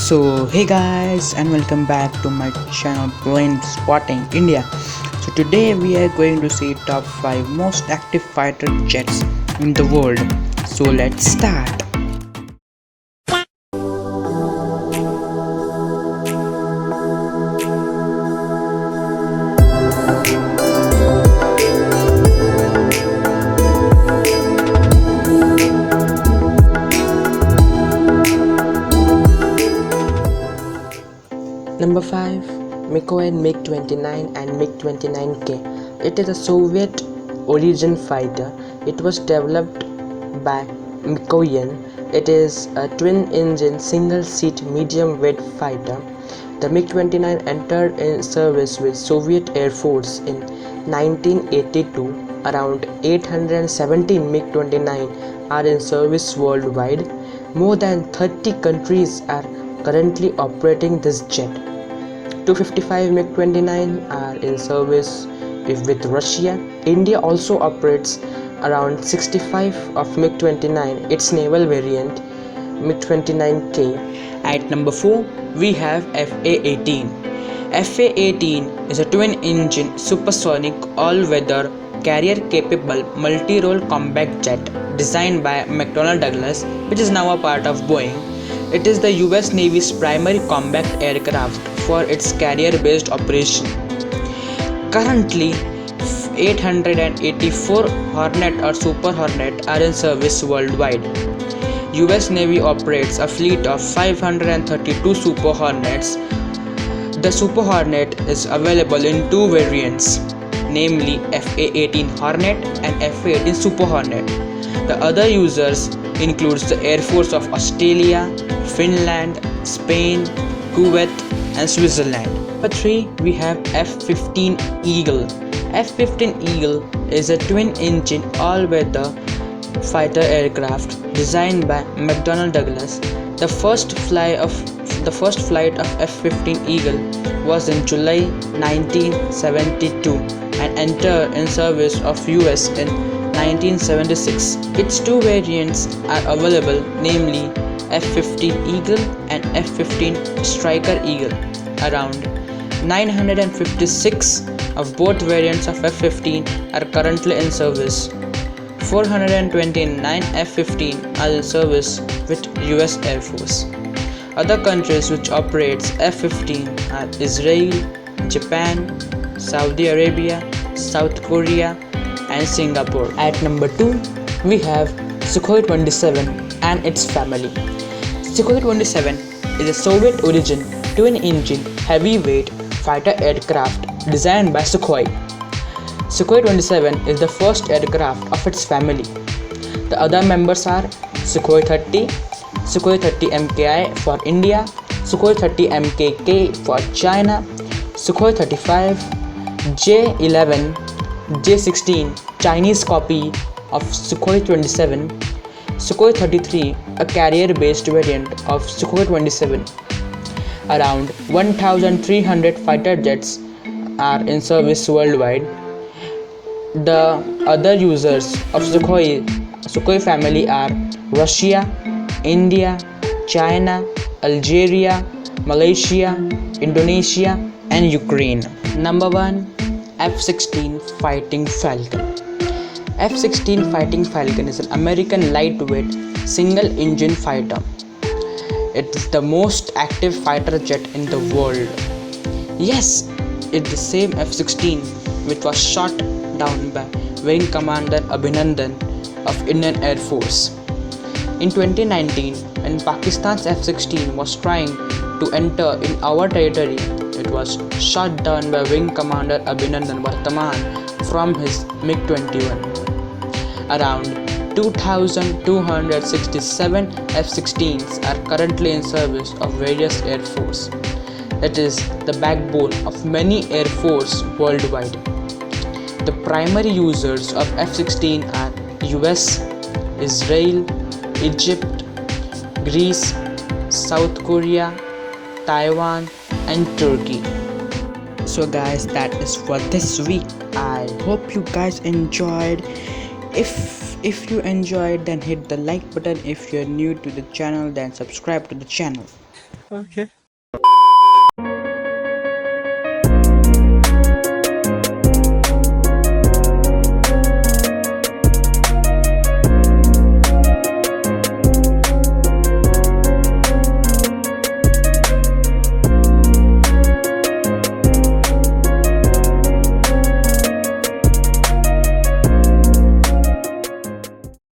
So hey guys, and welcome back to my channel Plane Spotting India. So today we are going to see top 5 most active fighter jets in the world. So let's start. Number 5. Mikoyan MiG-29 and MiG-29K. It is a Soviet origin fighter. It was developed by Mikoyan. It is a twin-engine, single-seat, medium-weight fighter. The MiG-29 entered in service with Soviet Air Force in 1982. Around 817 MiG-29 are in service worldwide. More than 30 countries are currently operating this jet. 255 MiG-29 are in service with Russia. India also operates around 65 of MiG-29, its naval variant MiG-29K. At number 4 we have FA-18. FA-18 is a twin-engine supersonic all-weather carrier-capable multi-role combat jet designed by McDonnell Douglas, which is now a part of Boeing. It is the US Navy's primary combat aircraft for its carrier-based operation. Currently, 884 Hornet or Super Hornet are in service worldwide. US Navy operates a fleet of 532 Super Hornets. The Super Hornet is available in two variants, namely FA-18 Hornet and FA-18 Super Hornet. The other users includes the Air Force of Australia, Finland, Spain, Kuwait and Switzerland. Number 3 we have F-15 Eagle. F-15 Eagle is a twin-engine all-weather fighter aircraft designed by McDonnell Douglas. The first flight of F-15 Eagle was in July 1972 and entered in service of US in 1976. Its two variants are available, namely F-15 Eagle and F-15 Striker Eagle. Around 956 of both variants of F-15 are currently in service. 429 F-15 are in service with US Air Force. Other countries which operates F-15 are Israel, Japan, Saudi Arabia, South Korea and Singapore. At number 2 we have Sukhoi 27 and its family. Sukhoi 27 is a Soviet origin twin-engine heavyweight fighter aircraft designed by Sukhoi. Sukhoi 27 is the first aircraft of its family. The other members are Sukhoi 30, Sukhoi 30 MKI for India, Sukhoi 30 MKK for China, Sukhoi 35, J-11, J-16 Chinese copy of Sukhoi 27, Sukhoi 33 a carrier-based variant of Sukhoi 27. Around 1,300 fighter jets are in service worldwide. The other users of Sukhoi family are Russia, India, China, Algeria, Malaysia, Indonesia and Ukraine. Number 1 F-16 Fighting Falcon. F-16 Fighting Falcon is an American lightweight single-engine fighter. It is the most active fighter jet in the world. Yes, it's the same F-16 which was shot down by Wing Commander Abhinandan of Indian Air Force. In 2019, when Pakistan's F-16 was trying to enter in our territory, it was shot down by Wing Commander Abhinandan Vartaman from his MiG-21. Around 2,267 F-16s are currently in service of various Air Force. It is the backbone of many Air Force worldwide. The primary users of F-16 are US, Israel, Egypt, Greece, South Korea, Taiwan and Turkey. So guys, that is for this week. I hope you guys enjoyed. If you enjoyed, then hit the like button. If you're new to the channel, then subscribe to the channel. Okay.